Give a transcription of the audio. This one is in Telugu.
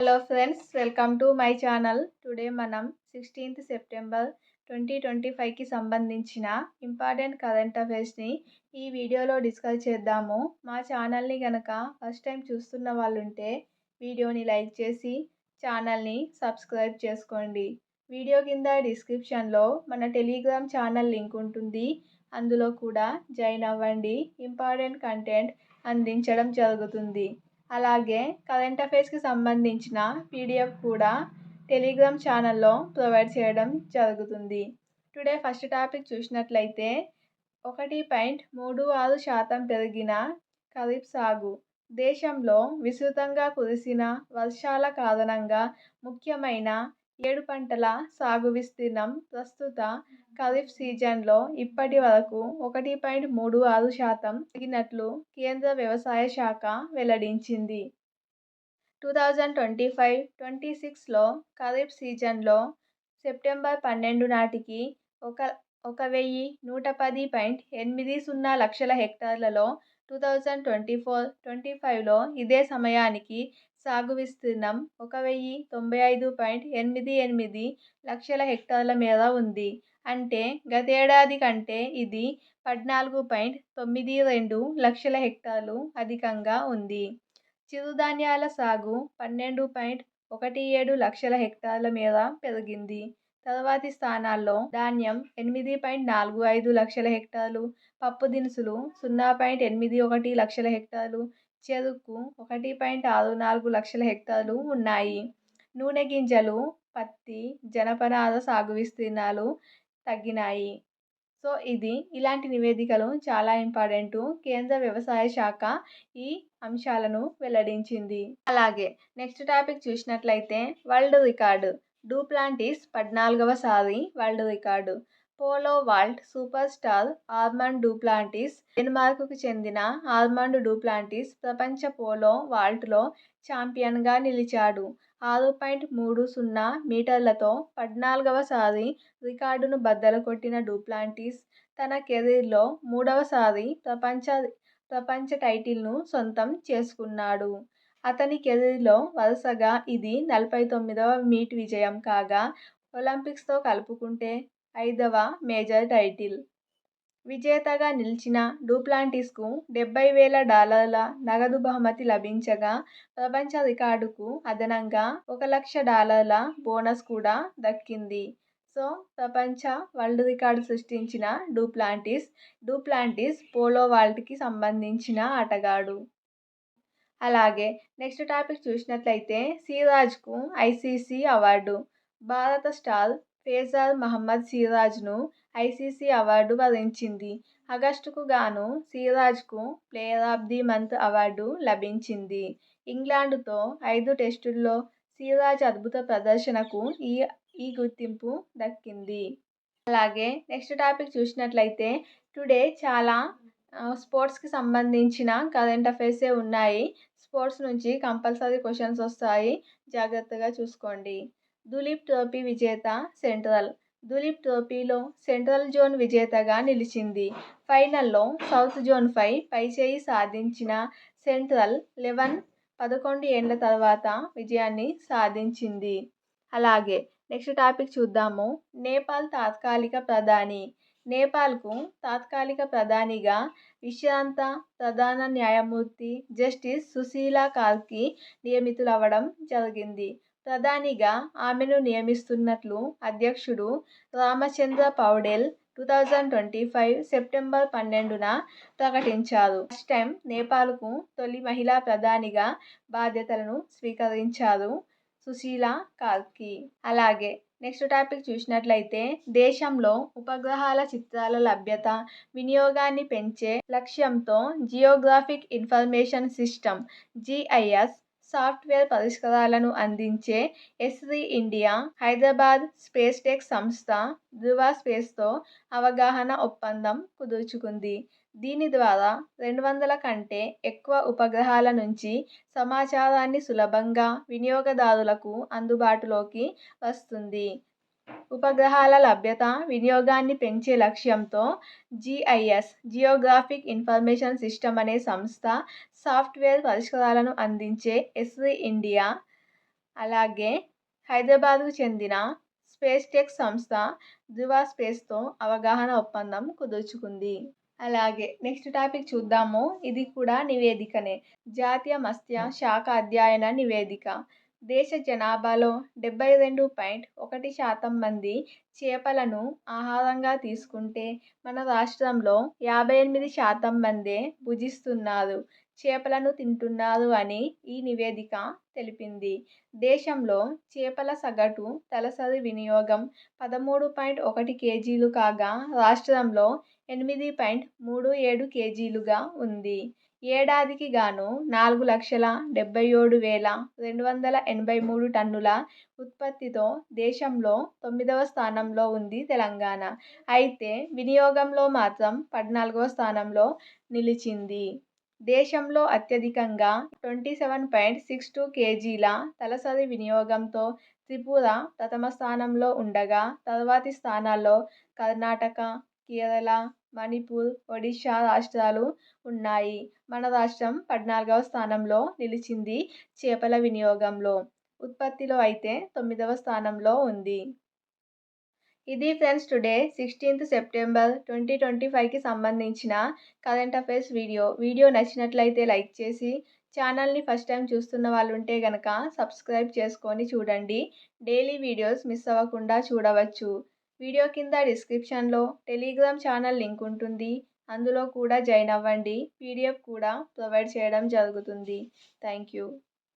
Hello friends, welcome to my channel. Today మనం 16th సెప్టెంబర్ 2025కి సంబంధించిన ఇంపార్టెంట్ కరెంట్ అఫైర్స్ని ఈ వీడియోలో డిస్కస్ చేద్దాము. మా ఛానల్ని కనుక ఫస్ట్ టైం చూస్తున్న వాళ్ళు ఉంటే వీడియోని లైక్ చేసి ఛానల్ని సబ్స్క్రైబ్ చేసుకోండి. వీడియో కింద డిస్క్రిప్షన్లో మన టెలిగ్రామ్ ఛానల్ లింక్ ఉంటుంది. అందులో కూడా జాయిన్ అవ్వండి. ఇంపార్టెంట్ కంటెంట్ అందించడం జరుగుతుంది. అలాగే కరెంట్ అఫైర్స్కి సంబంధించిన పీడిఎఫ్ కూడా టెలిగ్రామ్ ఛానల్లో ప్రొవైడ్ చేయడం జరుగుతుంది. టుడే ఫస్ట్ టాపిక్ చూసినట్లయితే 1.36% పెరిగిన ఖరీఫ్ సాగు. దేశంలో విస్తృతంగా కురిసిన వర్షాల కారణంగా ముఖ్యమైన 7 పంటల సాగు విస్తీర్ణం ప్రస్తుత ఖరీఫ్ సీజన్లో ఇప్పటి వరకు 1.36% పెరిగినట్లు కేంద్ర వ్యవసాయ శాఖ వెల్లడించింది. 2025-26లో ఖరీఫ్ సీజన్లో సెప్టెంబర్ 12 నాటికి 1,110.80 లక్షల హెక్టార్లలో 2024-25లో ఇదే సమయానికి సాగు విస్తీర్ణం 1,095.88 లక్షల హెక్టార్ల మేర ఉంది. అంటే గతేడాది కంటే ఇది 14.92 లక్షల హెక్టార్లు అధికంగా ఉంది. చిరుధాన్యాల సాగు 12.17 లక్షల హెక్టార్ల మేర పెరిగింది. తర్వాతి స్థానాల్లో ధాన్యం 8.45 లక్షల హెక్టార్లు, పప్పు దినుసులు 0.81 లక్షల హెక్టార్లు, చెరకు 1.64 లక్షల హెక్టార్లు ఉన్నాయి. నూనె గింజలు, పత్తి, జనపనార సాగు విస్తీర్ణాలు తగ్గినాయి. సో ఇలాంటి నివేదికలు చాలా ఇంపార్టెంట్. కేంద్ర వ్యవసాయ శాఖ ఈ అంశాలను వెల్లడించింది. అలాగే నెక్స్ట్ టాపిక్ చూసినట్లయితే వరల్డ్ రికార్డు. డూప్లాంటిస్ 14వసారి world record. Pole vault super star Armand Duplantis. డెన్మార్క్కు చెందిన ఆర్మాండ్ డూప్లాంటిస్ ప్రపంచ పోలో వాల్ట్లో ఛాంపియన్గా నిలిచాడు. 6.30 మీటర్లతో 14వసారి రికార్డును బద్దలు కొట్టిన డూప్లాంటిస్ తన కెరీర్లో 3వసారి ప్రపంచ టైటిల్ను సొంతం చేసుకున్నాడు. అతని కెరీర్లో వరుసగా ఇది 49వ మీట్ విజయం కాగా ఒలింపిక్స్తో కలుపుకుంటే 5వ మేజర్ టైటిల్. విజేతగా నిలిచిన డూప్లాంటిస్కు $70,000 నగదు బహుమతి లభించగా ప్రపంచ రికార్డుకు అదనంగా $1,00,000 బోనస్ కూడా దక్కింది. సో ప్రపంచ వరల్డ్ రికార్డు సృష్టించిన డూప్లాంటిస్ పోలో వాల్ట్కి సంబంధించిన ఆటగాడు. అలాగే నెక్స్ట్ టాపిక్ చూసినట్లయితే సిరాజ్కు ఐసీసీ అవార్డు. భారత స్టార్ పేసర్ మహమ్మద్ సిరాజ్ను ఐసీసీ అవార్డు వరించింది. ఆగస్టుకు గాను సిరాజ్కు player of the month award లభించింది. ఇంగ్లాండ్తో 5 టెస్టుల్లో సిరాజ్ అద్భుత ప్రదర్శనకు ఈ గుర్తింపు దక్కింది. అలాగే నెక్స్ట్ టాపిక్ చూసినట్లయితే టుడే చాలా స్పోర్ట్స్కి సంబంధించిన కరెంట్ అఫైర్సే ఉన్నాయి. స్పోర్ట్స్ నుంచి కంపల్సరీ క్వశ్చన్స్ వస్తాయి, జాగ్రత్తగా చూసుకోండి. దులీప్ ట్రోఫీ విజేత సెంట్రల్. దులీప్ ట్రోఫీలో సెంట్రల్ జోన్ విజేతగా నిలిచింది. ఫైనల్లో సౌత్ జోన్పై పైచేయి సాధించిన సెంట్రల్ 11 ఏళ్ల తర్వాత విజయాన్ని సాధించింది. అలాగే నెక్స్ట్ టాపిక్ చూద్దాము. నేపాల్ తాత్కాలిక ప్రధాని. నేపాల్కు తాత్కాలిక ప్రధానిగా విశ్రాంత ప్రధాన న్యాయమూర్తి జస్టిస్ సుశీలా కార్కి నియమితులవ్వడం జరిగింది. ప్రధానిగా ఆమెను నియమిస్తున్నట్లు అధ్యక్షుడు రామచంద్ర పౌడెల్ 2025 సెప్టెంబర్ 12న ప్రకటించారు. ఫస్ట్ టైం నేపాల్కు తొలి మహిళా ప్రధానిగా బాధ్యతలను స్వీకరించారు సుశీలా కార్కి. అలాగే నెక్స్ట్ టాపిక్ చూసినట్లయితే దేశంలో ఉపగ్రహాల చిత్రాల లభ్యత, వినియోగాన్ని పెంచే లక్ష్యంతో Geographic information system (GIS) software పరిష్కారాలను అందించే ఎస్రీ ఇండియా హైదరాబాద్ స్పేస్ టెక్ సంస్థ ధృవ స్పేస్తో అవగాహన ఒప్పందం కుదుర్చుకుంది. దీని ద్వారా 200 కంటే ఎక్కువ ఉపగ్రహాల నుంచి సమాచారాన్ని సులభంగా వినియోగదారులకు అందుబాటులోకి వస్తుంది. ఉపగ్రహాల లభ్యత, వినియోగాన్ని పెంచే లక్ష్యంతో GIS జియోగ్రాఫిక్ ఇన్ఫర్మేషన్ సిస్టమ్ అనే సంస్థ సాఫ్ట్వేర్ పరిష్కారాలను అందించే ఎస్రీ ఇండియా అలాగే హైదరాబాద్కు చెందిన స్పేస్ టెక్ సంస్థ ధృవ స్పేస్తో అవగాహన ఒప్పందం కుదుర్చుకుంది. అలాగే నెక్స్ట్ టాపిక్ చూద్దాము. ఇది కూడా నివేదికనే. జాతీయ మత్స్య శాఖ అధ్యయన నివేదిక. దేశ జనాభాలో 72.1% మంది చేపలను ఆహారంగా తీసుకుంటే మన రాష్ట్రంలో 58% మందే భుజిస్తున్నారు, చేపలను తింటున్నారు అని ఈ నివేదిక తెలిపింది. దేశంలో చేపల సగటు తలసరి వినియోగం 13.1 కేజీలు కాగా రాష్ట్రంలో 8.37 కేజీలుగా ఉంది. ఏడాదికి గాను 4,77,283 టన్నుల ఉత్పత్తితో దేశంలో 9వ స్థానంలో ఉంది తెలంగాణ. అయితే వినియోగంలో మాత్రం 14వ స్థానంలో నిలిచింది. దేశంలో అత్యధికంగా 27.62 కేజీల తలసరి వినియోగంతో త్రిపుర ప్రథమ స్థానంలో ఉండగా తర్వాతి స్థానాల్లో కర్ణాటక, కేరళ, మణిపూర్, ఒడిశా రాష్ట్రాలు ఉన్నాయి. మన రాష్ట్రం 14వ స్థానంలో నిలిచింది చేపల వినియోగంలో. ఉత్పత్తిలో అయితే 9వ స్థానంలో ఉంది. ఇది ఫ్రెండ్స్ టుడే 16th సెప్టెంబర్ 2025కి సంబంధించిన కరెంట్ అఫైర్స్ వీడియో. వీడియో నచ్చినట్లయితే లైక్ చేసి ఛానల్ని ఫస్ట్ టైం చూస్తున్న వాళ్ళు ఉంటే గనక సబ్స్క్రైబ్ చేసుకొని చూడండి. డైలీ వీడియోస్ మిస్ అవ్వకుండా చూడవచ్చు. వీడియో కింద డిస్క్రిప్షన్లో టెలిగ్రామ్ ఛానల్ లింక్ ఉంటుంది. అందులో కూడా జాయిన్ అవ్వండి. పీడిఎఫ్ కూడా ప్రొవైడ్ చేయడం జరుగుతుంది. Thank you.